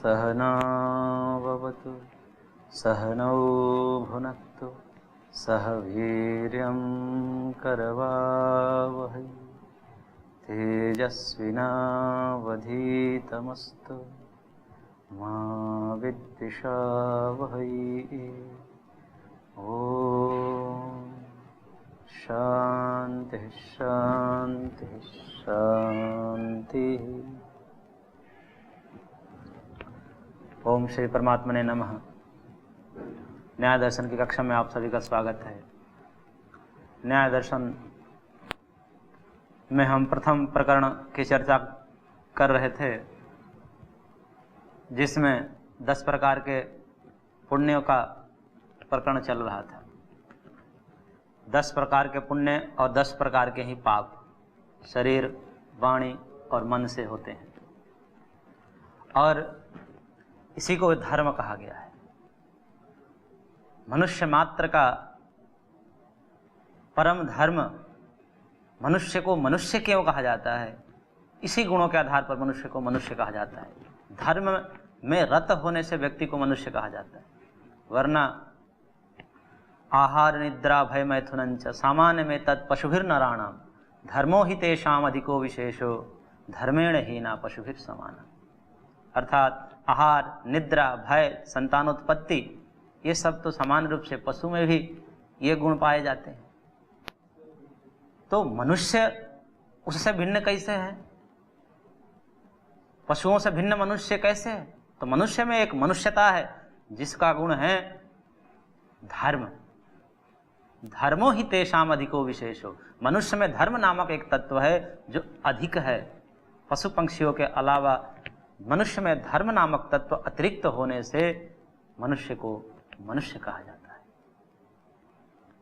सहनाववतु सहनौ भुनक्तु सह वीर्यं करवावहै तेजस्विनावधीतमस्तु मा विद्विषावहै। ओम शांति शांति शांति। ओम श्री परमात्मने नमः। न्याय दर्शन की कक्षा में आप सभी का स्वागत है। न्याय दर्शन में हम प्रथम प्रकरण की चर्चा कर रहे थे, जिसमें 10 प्रकार के पुण्यों का प्रकरण चल रहा था। 10 प्रकार के पुण्य और 10 प्रकार के ही पाप शरीर, वाणी और मन से होते हैं, और इसी को धर्म कहा गया है। मनुष्य मात्र का परम धर्म, मनुष्य को मनुष्य क्यों कहा जाता है, इसी गुणों के आधार पर मनुष्य को मनुष्य कहा जाता है। धर्म में रत होने से व्यक्ति को मनुष्य कहा जाता है, वरना आहार निद्रा भय मैथुनंच सामान्य में तत् पशुभिर्नराणाम धर्मो ही तेषाम अधिको विशेषो धर्मेण हीना पशुभिर समाना। अर्थात आहार, निद्रा, भय, संतानोत्पत्ति, ये सब तो समान रूप से पशु में भी ये गुण पाए जाते हैं। तो मनुष्य उससे भिन्न कैसे है? पशुओं से भिन्न मनुष्य कैसे है? तो मनुष्य में एक मनुष्यता है जिसका गुण है धर्म। धर्मो ही तेषाम अधिको विशेषो। मनुष्य में धर्म नामक एक तत्व है जो अधिक है। पशु पक्षियों के अलावा मनुष्य में धर्म नामक तत्व अतिरिक्त होने से मनुष्य को मनुष्य कहा जाता है।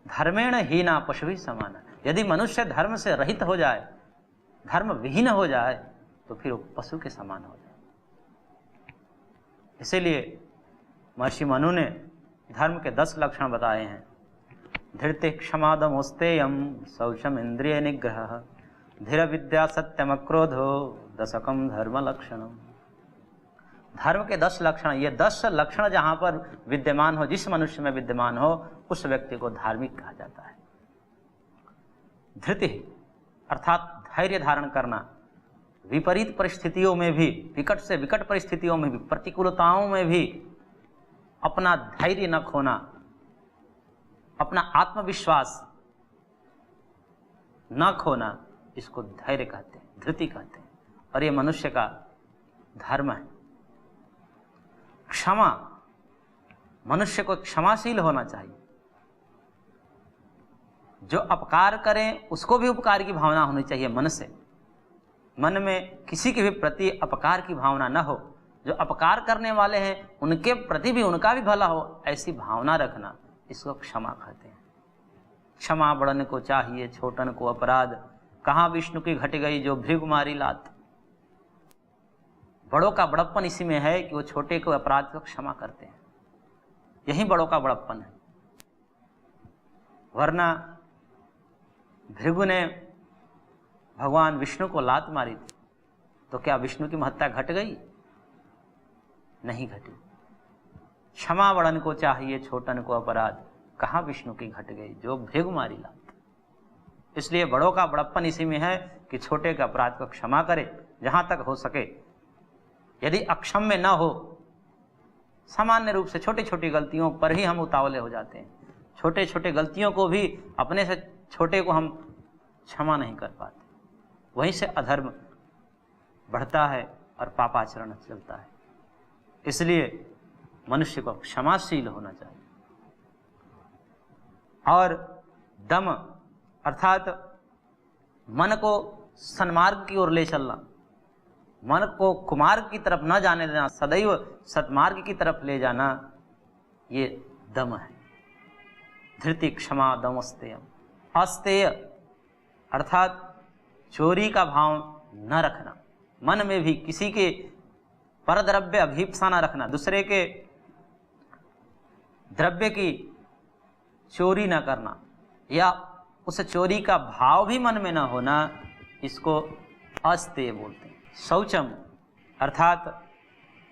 धर्मेण हीना पशुभिः समाना। यदि मनुष्य धर्म से रहित हो जाए, धर्म विहीन हो जाए, तो फिर वो पशु के समान हो जाए। इसीलिए महर्षि मनु ने धर्म के 10 लक्षण बताए हैं। धृति क्षमा दमोस्तेयम शौचम इंद्रिय निग्रह धीर विद्या सत्यम क्रोधो दशकम धर्म लक्षणम। धर्म के 10 लक्षण, ये 10 लक्षण जहां पर विद्यमान हो, जिस मनुष्य में विद्यमान हो, उस व्यक्ति को धार्मिक कहा जाता है। धृति अर्थात धैर्य धारण करना, विपरीत परिस्थितियों में भी, विकट से विकट परिस्थितियों में भी, प्रतिकूलताओं में भी अपना धैर्य न खोना, अपना आत्मविश्वास न खोना, इसको धैर्य कहते हैं, धृति कहते हैं, और ये मनुष्य का धर्म है। क्षमा, मनुष्य को क्षमाशील होना चाहिए। जो अपकार करें उसको भी उपकार की भावना होनी चाहिए मन से। मन में किसी के भी प्रति अपकार की भावना न हो। जो अपकार करने वाले हैं उनके प्रति भी उनका भी भला हो, ऐसी भावना रखना, इसको क्षमा कहते हैं। क्षमा बड़न को चाहिए छोटन को अपराध, कहाँ विष्णु की घट गई जो भृगु मारी लात। बड़ों का बड़प्पन इसी में है कि वो छोटे को अपराध को क्षमा करते हैं। यही बड़ों का बड़प्पन है। वरना भृगु ने भगवान विष्णु को लात मारी थी, तो क्या विष्णु की महत्ता घट गई? नहीं घटी। क्षमा बड़न को चाहिए छोटन को अपराध, कहाँ विष्णु की घट गई जो भृगु मारी लात। इसलिए बड़ों का बड़प्पन इसी में है कि छोटे के अपराध को क्षमा करे जहां तक हो सके। यदि अक्षम्य न हो, सामान्य रूप से छोटी छोटी गलतियों पर ही हम उतावले हो जाते हैं। छोटे छोटे गलतियों को भी, अपने से छोटे को हम क्षमा नहीं कर पाते। वहीं से अधर्म बढ़ता है और पापाचरण चलता है। इसलिए मनुष्य को क्षमाशील होना चाहिए। और दम अर्थात मन को सन्मार्ग की ओर ले चलना, मन को कुमार्ग की तरफ न जाने देना, सदैव सत्मार्ग की तरफ ले जाना, ये दम है। धृति क्षमा दमस्तेयम। अस्तेय अर्थात चोरी का भाव न रखना, मन में भी किसी के परद्रव्य अभीप्सा न रखना, दूसरे के द्रव्य की चोरी न करना, या उस चोरी का भाव भी मन में न होना, इसको अस्तेय बोलते हैं। शौचम अर्थात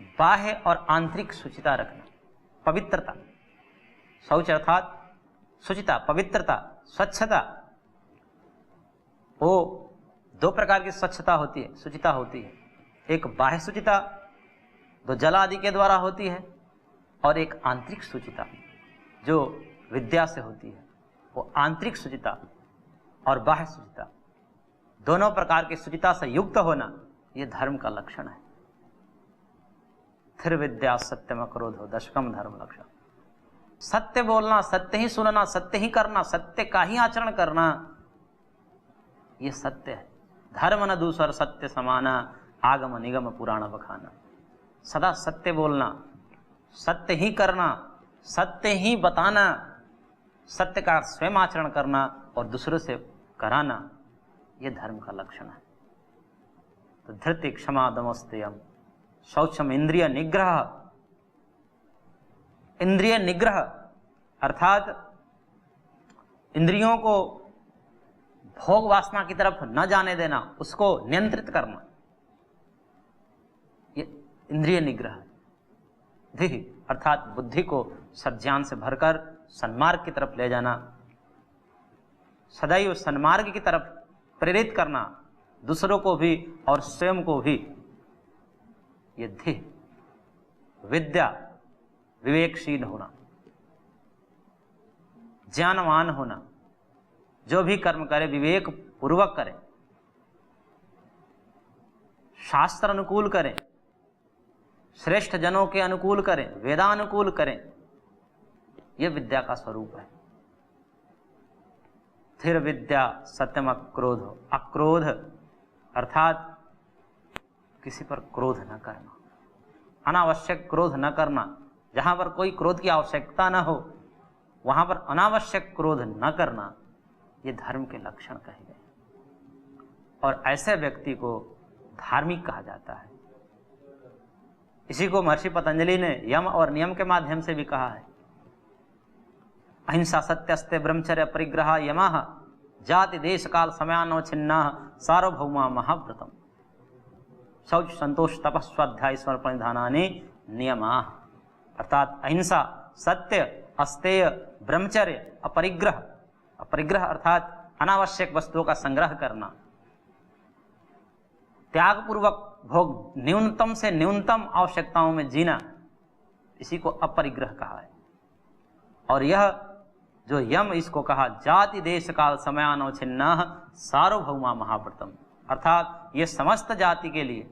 बाह्य और आंतरिक शुचिता रखना, पवित्रता। शौच अर्थात शुचिता, पवित्रता, स्वच्छता। वो दो प्रकार की स्वच्छता होती है, शुचिता होती है। एक बाह्य शुचिता जो जल आदि के द्वारा होती है, और एक आंतरिक शुचिता जो विद्या से होती है। वो आंतरिक शुचिता और बाह्य शुचिता, दोनों प्रकार की शुचिता से युक्त होना, ये धर्म का लक्षण है। स्थिर विद्या सत्यम अक्रोधो दशकम धर्म लक्षण। सत्य बोलना, सत्य ही सुनना, सत्य ही करना, सत्य का ही आचरण करना, ये सत्य है। धर्म न दूसर सत्य समाना, आगम निगम पुराण बखाना। सदा सत्य बोलना, सत्य ही करना, सत्य ही बताना, सत्य का स्वयं आचरण करना और दूसरों से कराना, ये धर्म का लक्षण है। तो धृति क्षमा दमस्तेयम शौचम इंद्रिय निग्रह। इंद्रिय निग्रह अर्थात इंद्रियों को भोग वासना की तरफ न जाने देना, उसको नियंत्रित करना, ये इंद्रिय निग्रह है। धि अर्थात बुद्धि को सज्ञान से भरकर सन्मार्ग की तरफ ले जाना, सदैव सन्मार्ग की तरफ प्रेरित करना, दूसरों को भी और स्वयं को भी। ये धि। विद्या विवेकशील होना, ज्ञानवान होना, जो भी कर्म करे विवेक पूर्वक करें, शास्त्र अनुकूल करें, श्रेष्ठ जनों के अनुकूल करें, वेदानुकूल करें, यह विद्या का स्वरूप है। स्थिर विद्या सत्यम अक्रोध। अक्रोध अर्थात किसी पर क्रोध न करना, अनावश्यक क्रोध न करना। जहां पर कोई क्रोध की आवश्यकता न हो वहां पर अनावश्यक क्रोध न करना, ये धर्म के लक्षण कहे गए। और ऐसे व्यक्ति को धार्मिक कहा जाता है। इसी को महर्षि पतंजलि ने यम और नियम के माध्यम से भी कहा है। अहिंसा सत्यस्ते ब्रह्मचर्य परिग्रह यमः जाति देश काल समयानोच्छिन्नः सार्वभौमा महाव्रतम। शौच संतोष तपः स्वाध्याय समर्पण निधानानि नियमाः। अर्थात अहिंसा, सत्य, अस्तेय, ब्रह्मचर्य, अपरिग्रह। अपरिग्रह अर्थात अनावश्यक वस्तुओं का संग्रह करना, त्यागपूर्वक भोग, न्यूनतम से न्यूनतम आवश्यकताओं में जीना, इसी को अपरिग्रह कहा है। और यह जो यम, इसको कहा जाति देश काल समयानोच्छिन्नः सार्वभौमा महाव्रतम। अर्थात ये समस्त जाति के लिए,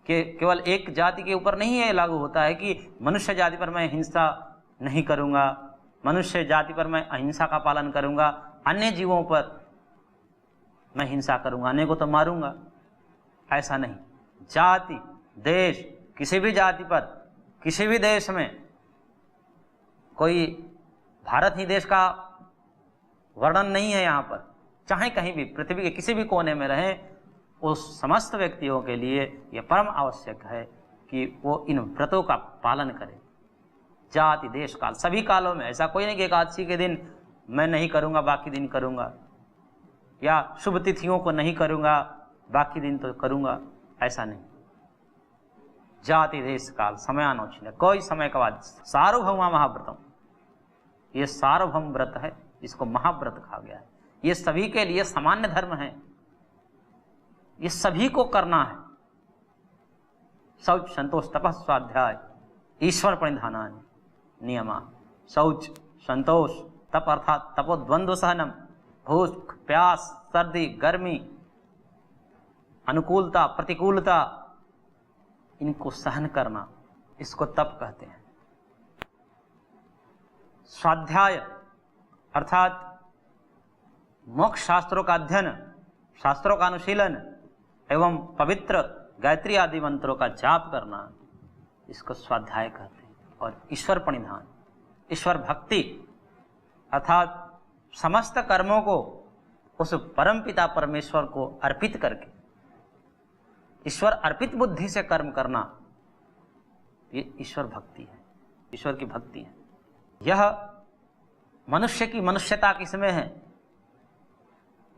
कि केवल एक जाति के ऊपर नहीं ये लागू होता है कि मनुष्य जाति पर मैं हिंसा नहीं करूंगा, मनुष्य जाति पर मैं अहिंसा का पालन करूंगा, अन्य जीवों पर मैं हिंसा करूंगा, अन्य को तो मारूंगा, ऐसा नहीं। जाति देश, किसी भी जाति पर, किसी भी देश में, कोई भारत ही देश का वर्णन नहीं है यहाँ पर, चाहे कहीं भी पृथ्वी के किसी भी कोने में रहें, उस समस्त व्यक्तियों के लिए यह परम आवश्यक है कि वो इन व्रतों का पालन करें। जाति देश काल, सभी कालों में। ऐसा कोई नहीं कि एकादशी के दिन मैं नहीं करूंगा बाकी दिन करूंगा, या शुभ तिथियों को नहीं करूंगा बाकी दिन तो करूंगा, ऐसा नहीं। जाति देश काल समयानोच्छिन्न, कोई समय का बाद। सार्वभौमा महाव्रतम, ये सार्वभौम व्रत है, इसको महाव्रत कहा गया है। ये सभी के लिए सामान्य धर्म है, ये सभी को करना है। शौच संतोष तपः स्वाध्याय ईश्वर प्रणिधानानि नियमा। शौच, संतोष, तप अर्थात तपोद्वंद्व सहनम, भूख प्यास, सर्दी गर्मी, अनुकूलता प्रतिकूलता, इनको सहन करना, इसको तप कहते हैं। स्वाध्याय अर्थात मोक्ष शास्त्रों का अध्ययन, शास्त्रों का अनुशीलन एवं पवित्र गायत्री आदि मंत्रों का जाप करना, इसको स्वाध्याय कहते हैं। और ईश्वर प्रणिधान, ईश्वर भक्ति अर्थात समस्त कर्मों को उस परम पिता परमेश्वर को अर्पित करके, ईश्वर अर्पित बुद्धि से कर्म करना, ये ईश्वर भक्ति है, ईश्वर की भक्ति है। यह मनुष्य की मनुष्यता किसमें है?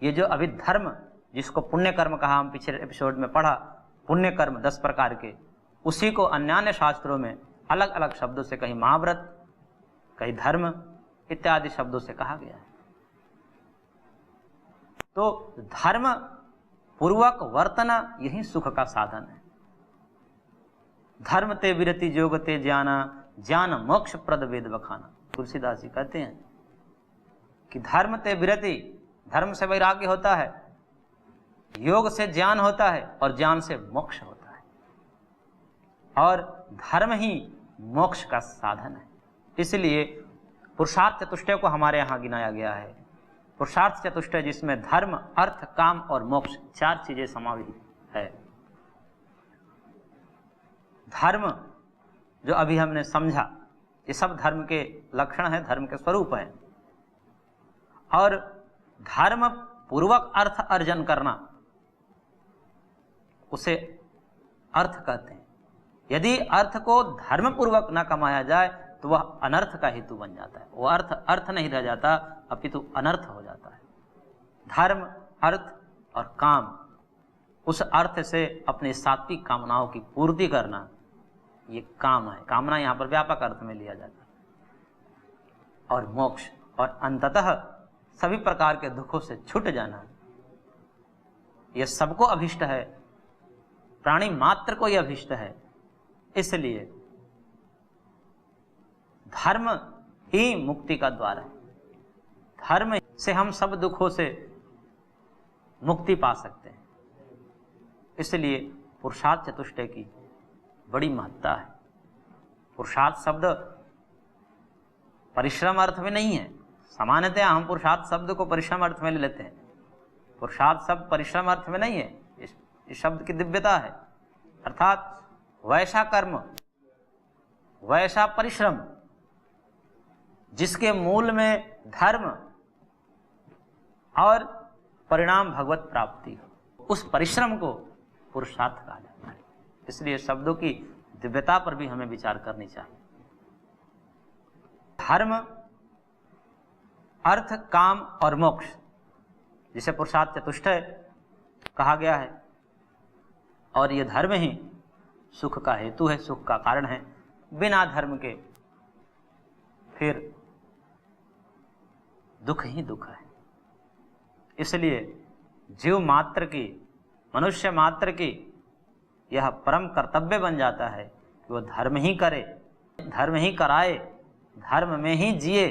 ये जो अभी धर्म, जिसको पुण्य कर्म कहा, हम पिछले एपिसोड में पढ़ा, पुण्य कर्म 10 प्रकार के, उसी को अन्य शास्त्रों में अलग अलग शब्दों से, कहीं महाव्रत, कहीं धर्म इत्यादि शब्दों से कहा गया है। तो धर्म पूर्वक वर्तना यही सुख का साधन है। धर्म ते विरति जोग ते ज्ञाना, ज्ञान मोक्ष प्रद वेद बखाना। तुलसीदास जी कहते हैं कि धर्म ते विरति, धर्म से वैराग्य होता है, योग से ज्ञान होता है और ज्ञान से मोक्ष होता है, और धर्म ही मोक्ष का साधन है। इसलिए पुरुषार्थ चतुष्टय को हमारे यहाँ गिनाया गया है। पुरुषार्थ चतुष्टय जिसमें धर्म, अर्थ, काम और मोक्ष 4 चीजें समावित है। धर्म जो अभी हमने समझा, ये सब धर्म के लक्षण हैं, धर्म के स्वरूप हैं। और धर्म पूर्वक अर्थ अर्जन करना, उसे अर्थ कहते हैं। यदि अर्थ को धर्म पूर्वक न कमाया जाए तो वह अनर्थ का हेतु बन जाता है। वो अर्थ नहीं रह जाता, अपितु अनर्थ हो जाता है। धर्म, अर्थ और काम, उस अर्थ से अपनी सात्विक कामनाओं की पूर्ति करना, ये काम है। कामना यहाँ पर व्यापक अर्थ में लिया जाता है। और मोक्ष, और अंततः सभी प्रकार के दुखों से छूट जाना, यह सबको अभिष्ट है, प्राणी मात्र को यह अभिष्ट है। इसलिए धर्म ही मुक्ति का द्वार है। धर्म से हम सब दुखों से मुक्ति पा सकते हैं। इसलिए पुरुषार्थ चतुष्टय की बड़ी महत्ता है। पुरुषार्थ शब्द परिश्रम अर्थ में नहीं है। सामान्यतः हम पुरुषार्थ शब्द को परिश्रम अर्थ में ले लेते हैं। पुरुषार्थ शब्द परिश्रम अर्थ में नहीं है। इस शब्द की दिव्यता है, अर्थात वैसा कर्म, वैसा परिश्रम जिसके मूल में धर्म और परिणाम भगवत प्राप्ति हो, उस परिश्रम को पुरुषार्थ कहा जाता है। इसलिए शब्दों की दिव्यता पर भी हमें विचार करनी चाहिए। धर्म, अर्थ, काम और मोक्ष, जिसे पुरुषार्थ चतुष्टय कहा गया है, और ये धर्म ही सुख का हेतु है, सुख का कारण है। बिना धर्म के फिर दुख ही दुख है। इसलिए जीव मात्र की, मनुष्य मात्र की यह परम कर्तव्य बन जाता है कि वह धर्म ही करे, धर्म ही कराए, धर्म में ही जिए।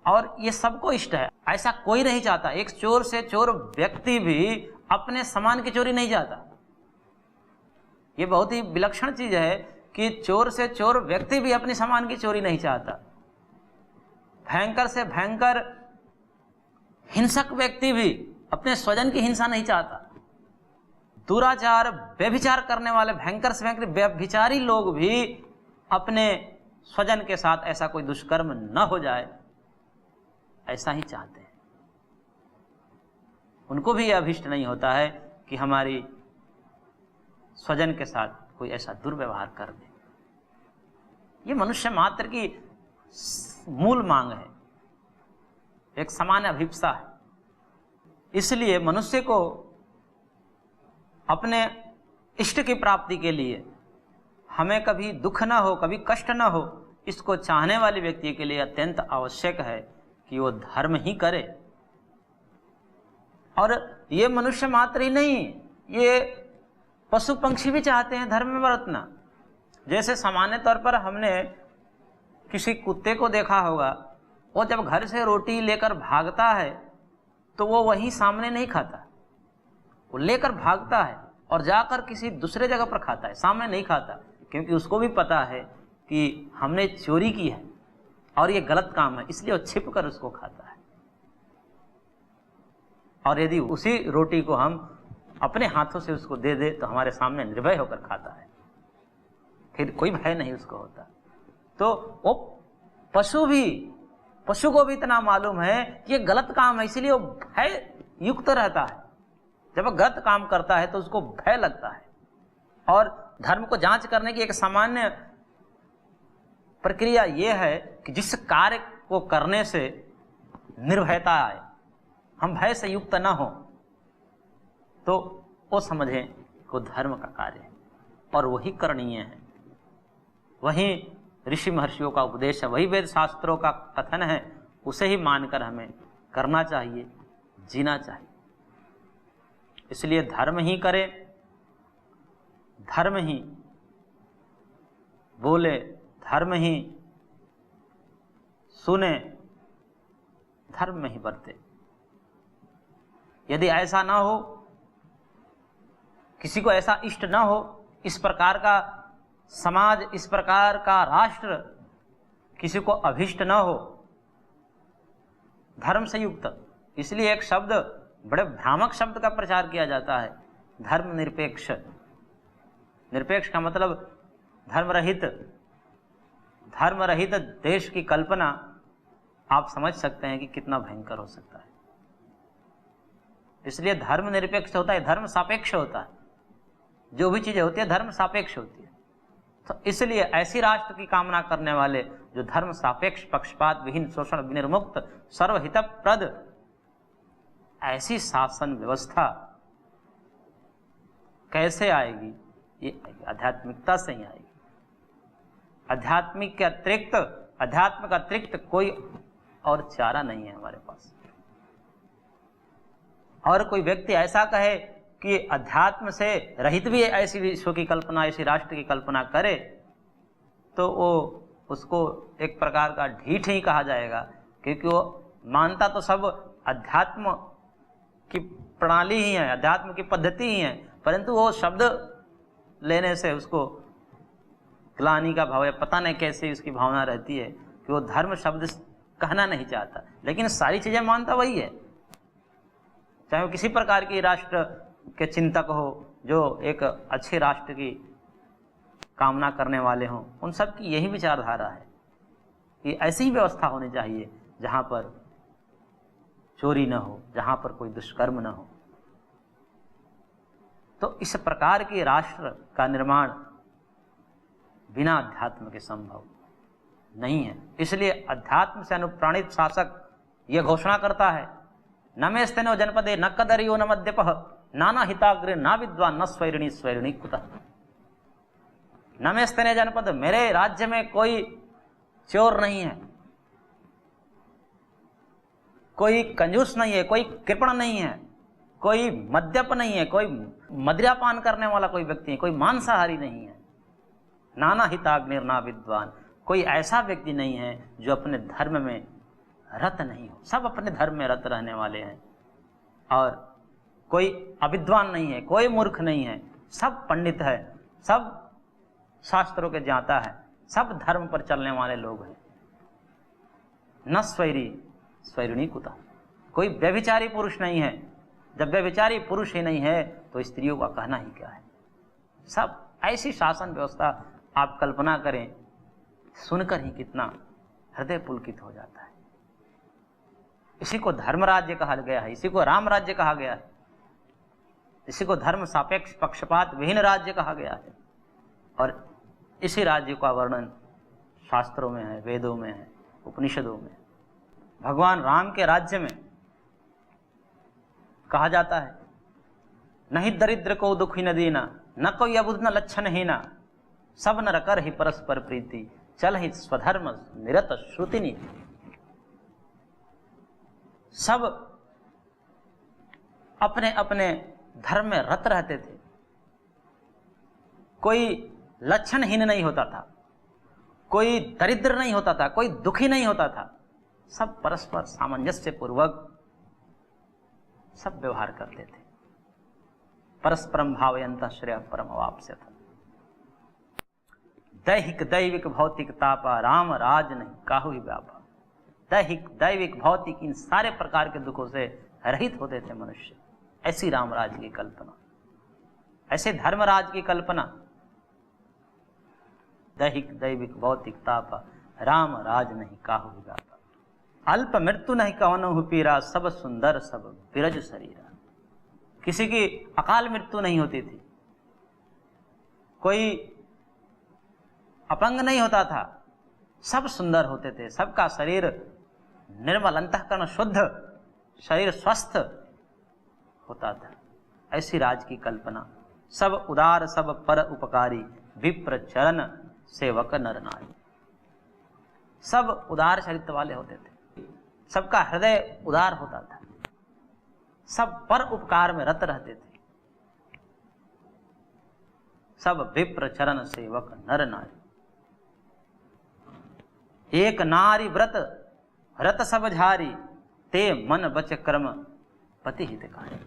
और ये सबको इष्ट है, ऐसा कोई नहीं चाहता। एक चोर से चोर व्यक्ति भी अपने सामान की चोरी नहीं चाहता। ये बहुत ही विलक्षण चीज है कि चोर से चोर व्यक्ति भी अपने सामान की चोरी नहीं चाहता। भयंकर से भयंकर हिंसक व्यक्ति भी अपने स्वजन की हिंसा नहीं चाहता। दुराचार, व्यभिचार करने वाले भयंकर से भयंकर व्यभिचारी लोग भी अपने स्वजन के साथ ऐसा कोई दुष्कर्म न हो जाए, ऐसा ही चाहते हैं। उनको भी यह अभिष्ट नहीं होता है कि हमारी स्वजन के साथ कोई ऐसा दुर्व्यवहार कर दे। ये मनुष्य मात्र की मूल मांग है, एक सामान्य अभिप्सा है। इसलिए मनुष्य को अपने इष्ट की प्राप्ति के लिए हमें कभी दुख न हो, कभी कष्ट न हो, इसको चाहने वाले व्यक्ति के लिए अत्यंत आवश्यक है कि वो धर्म ही करे। और ये मनुष्य मात्र ही नहीं, ये पशु पंक्षी भी चाहते हैं धर्म में बरतना। जैसे सामान्य तौर पर हमने किसी कुत्ते को देखा होगा, वो जब घर से रोटी लेकर भागता है तो वो वहीं सामने नहीं खाता, वो लेकर भागता है और जाकर किसी दूसरे जगह पर खाता है, सामने नहीं खाता, क्योंकि उसको भी पता है कि हमने चोरी की है और ये गलत काम है, इसलिए वो छिप कर उसको खाता है। और यदि उसी रोटी को हम अपने हाथों से उसको दे दे तो हमारे सामने निर्भय होकर खाता है, फिर कोई भय नहीं उसको होता। तो वो पशु को भी इतना मालूम है कि ये गलत काम है, इसीलिए वो भय युक्त रहता है। जब वो गलत काम करता है तो उसको भय लगता है। और धर्म को जांच करने की एक सामान्य प्रक्रिया ये है कि जिस कार्य को करने से निर्भयता आए, हम भय से युक्त न हो, तो वो समझें को धर्म का कार्य है और वही करणीय है, वही ऋषि महर्षियों का उपदेश है, वही वेद शास्त्रों का कथन है, उसे ही मानकर हमें करना चाहिए, जीना चाहिए। इसलिए धर्म ही करें, धर्म ही बोले, धर्म ही सुने, धर्म में ही बरते। यदि ऐसा ना हो, किसी को ऐसा इष्ट ना हो, इस प्रकार का समाज, इस प्रकार का राष्ट्र किसी को अभिष्ट ना हो धर्म से युक्त, इसलिए एक शब्द, बड़े भ्रामक शब्द का प्रचार किया जाता है, धर्म निरपेक्ष। निरपेक्ष का मतलब धर्म रहित। धर्म रहित देश की कल्पना आप समझ सकते हैं कि कितना भयंकर हो सकता है। इसलिए धर्म निरपेक्ष होता है, धर्म सापेक्ष होता है। जो भी चीजें होती है धर्म सापेक्ष होती है। तो इसलिए ऐसी राष्ट्र की कामना करने वाले जो धर्म सापेक्ष, पक्षपात विहीन, शोषण विनिर्मुक्त, सर्वहितप्रद ऐसी शासन व्यवस्था कैसे आएगी? ये आध्यात्मिकता से ही आएगी। आध्यात्मिक के अतिरिक्त, अध्यात्म का अतिरिक्त कोई और चारा नहीं है हमारे पास। और कोई व्यक्ति ऐसा कहे कि अध्यात्म से रहित भी ऐसी विश्व की कल्पना, ऐसी राष्ट्र की कल्पना करे, तो वो उसको एक प्रकार का ढीठ ही कहा जाएगा, क्योंकि वो मानता तो सब अध्यात्म की प्रणाली ही है, अध्यात्म की पद्धति ही है, परंतु वो शब्द लेने से उसको ग्लानि का भाव है, पता नहीं कैसे उसकी भावना रहती है कि वो धर्म शब्द कहना नहीं चाहता, लेकिन सारी चीजें मानता वही है। चाहे वो किसी प्रकार की राष्ट्र के चिंतक हो, जो एक अच्छे राष्ट्र की कामना करने वाले हों, उन सब की यही विचारधारा है कि ऐसी ही व्यवस्था होनी चाहिए जहां पर चोरी न हो, जहां पर कोई दुष्कर्म न हो। तो इस प्रकार के राष्ट्र का निर्माण बिना अध्यात्म के संभव नहीं है। इसलिए अध्यात्म से अनुप्राणित शासक यह घोषणा करता है, न मे स्तेनो जनपदे न कदरियो न मद्यपः नाना हिताग्रे ना विद्वान न स्वैरिणी स्वैरिणी कुतः। न मे स्तेने जनपद, मेरे राज्य में कोई चोर नहीं है, कोई कंजूस नहीं है, कोई कृपण नहीं है, कोई मद्यप नहीं है, कोई मदिरापान करने वाला कोई व्यक्ति है, कोई मांसाहारी नहीं है। नाना हिताग्निर ना विद्वान, कोई ऐसा व्यक्ति नहीं है जो अपने धर्म में रत नहीं हो। सब अपने धर्म में रत रहने वाले हैं, और कोई अविद्वान नहीं है, कोई मूर्ख नहीं है, सब पंडित है, सब शास्त्रों के ज्ञाता है, सब धर्म पर चलने वाले लोग हैं। न स्वैरी स्वैरिणी कुतः, कोई व्यभिचारी पुरुष नहीं है। जब व्यभिचारी पुरुष ही नहीं है तो स्त्रियों का कहना ही क्या है। सब ऐसी शासन व्यवस्था आप कल्पना करें, सुनकर ही कितना हृदय पुलकित हो जाता है। इसी को धर्म राज्य कहा गया है, इसी को राम राज्य कहा गया है, इसी को धर्म सापेक्ष पक्षपात विहीन राज्य कहा गया है। और इसी राज्य का वर्णन शास्त्रों में है, वेदों में है, उपनिषदों में। भगवान राम के राज्य में कहा जाता है, नहीं दरिद्र को दुखी न देना, न कोई अबुध न लक्षण हीना, सब नर कर ही परस्पर प्रीति, चल ही स्वधर्म निरत श्रुति नीति। सब अपने अपने धर्म में रत रहते थे, कोई लक्षणहीन नहीं होता था, कोई दरिद्र नहीं होता था, कोई दुखी नहीं होता था। सब परस्पर सामंजस्य पूर्वक सब व्यवहार करते थे। परस्परम भावयन्तः श्रेयः परम अवाप्स्यथ। दैहिक दैविक भौतिक तापा राम राज नहीं काहू ही व्यापा। दैहिक दैविक भौतिक इन सारे प्रकार के दुखों से रहित होते थे मनुष्य। ऐसी रामराज की कल्पना, ऐसे धर्मराज की कल्पना। दैहिक दैविक भौतिक तापा राम राज नहीं काहू ही व्यापा। अल्प मृत्यु नहीं कवनहु पीरा, सब सुंदर सब बिरज शरीरा। किसी की अकाल मृत्यु नहीं होती थी, कोई अपंग नहीं होता था, सब सुंदर होते थे, सबका शरीर निर्मल, अंतःकरण शुद्ध, शरीर स्वस्थ होता था। ऐसी राज की कल्पना। सब उदार सब पर उपकारी, विप्र चरण सेवक नर नारी। सब उदार चरित्र वाले होते थे, सबका हृदय उदार होता था, सब पर उपकार में रत रहते थे। सब विप्र चरण सेवक नर नारी। एक नारी व्रत व्रत सब झारी, ते मन बच कर्म पति हितकारी।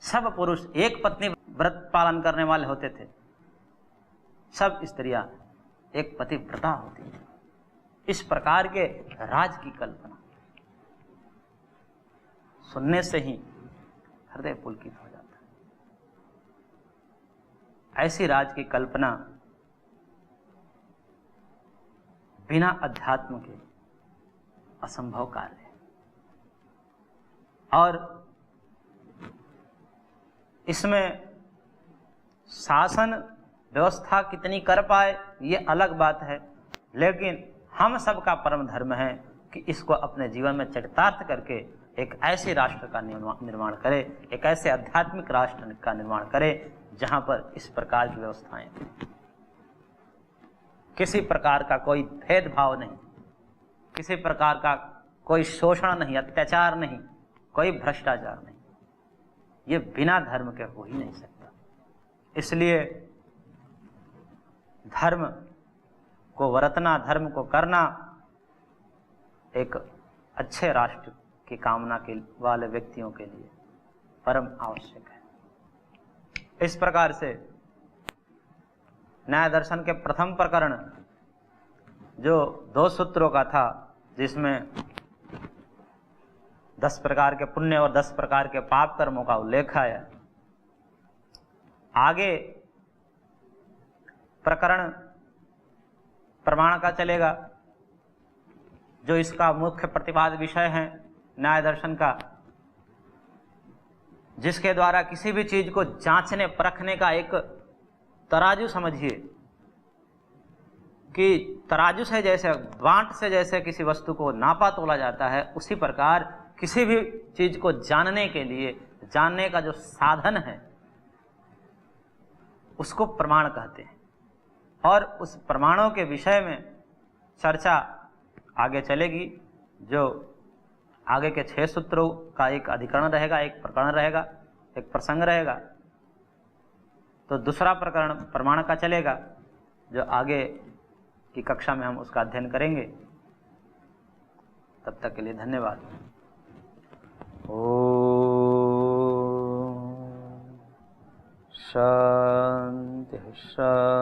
सब पुरुष एक पत्नी व्रत पालन करने वाले होते थे, सब स्त्रियां एक पतिव्रता होती थी। इस प्रकार के राज की कल्पना सुनने से ही हृदय पुलकित हो जाता है। ऐसी राज की कल्पना बिना अध्यात्म के असंभव कार्य है। और इसमें शासन व्यवस्था कितनी कर पाए ये अलग बात है, लेकिन हम सबका परम धर्म है कि इसको अपने जीवन में चरितार्थ करके एक ऐसे राष्ट्र का निर्माण करे, एक ऐसे आध्यात्मिक राष्ट्र का निर्माण करे जहां पर इस प्रकार की व्यवस्थाएं, किसी प्रकार का कोई भेदभाव नहीं, किसी प्रकार का कोई शोषण नहीं, अत्याचार नहीं, कोई भ्रष्टाचार नहीं, ये बिना धर्म के हो ही नहीं सकता। इसलिए धर्म को वरतना, धर्म को करना एक अच्छे राष्ट्र की कामना के वाले व्यक्तियों के लिए परम आवश्यक है। इस प्रकार से न्याय दर्शन के प्रथम प्रकरण जो 2 सूत्रों का था, जिसमें 10 प्रकार के पुण्य और 10 प्रकार के पाप कर्मों का उल्लेख है, आगे प्रकरण प्रमाण का चलेगा, जो इसका मुख्य प्रतिपाद्य विषय है न्याय दर्शन का, जिसके द्वारा किसी भी चीज को जांचने परखने का एक तराजू समझिए कि तराजू से जैसे, बांट से जैसे किसी वस्तु को नापा तोला जाता है, उसी प्रकार किसी भी चीज को जानने के लिए, जानने का जो साधन है उसको प्रमाण कहते हैं। और उस प्रमाणों के विषय में चर्चा आगे चलेगी, जो आगे के 6 सूत्रों का एक अधिकरण रहेगा, एक प्रकरण रहेगा, एक प्रसंग रहेगा। तो दूसरा प्रकरण प्रमाण का चलेगा, जो आगे की कक्षा में हम उसका अध्ययन करेंगे। तब तक के लिए धन्यवाद। ओम शांति शांति।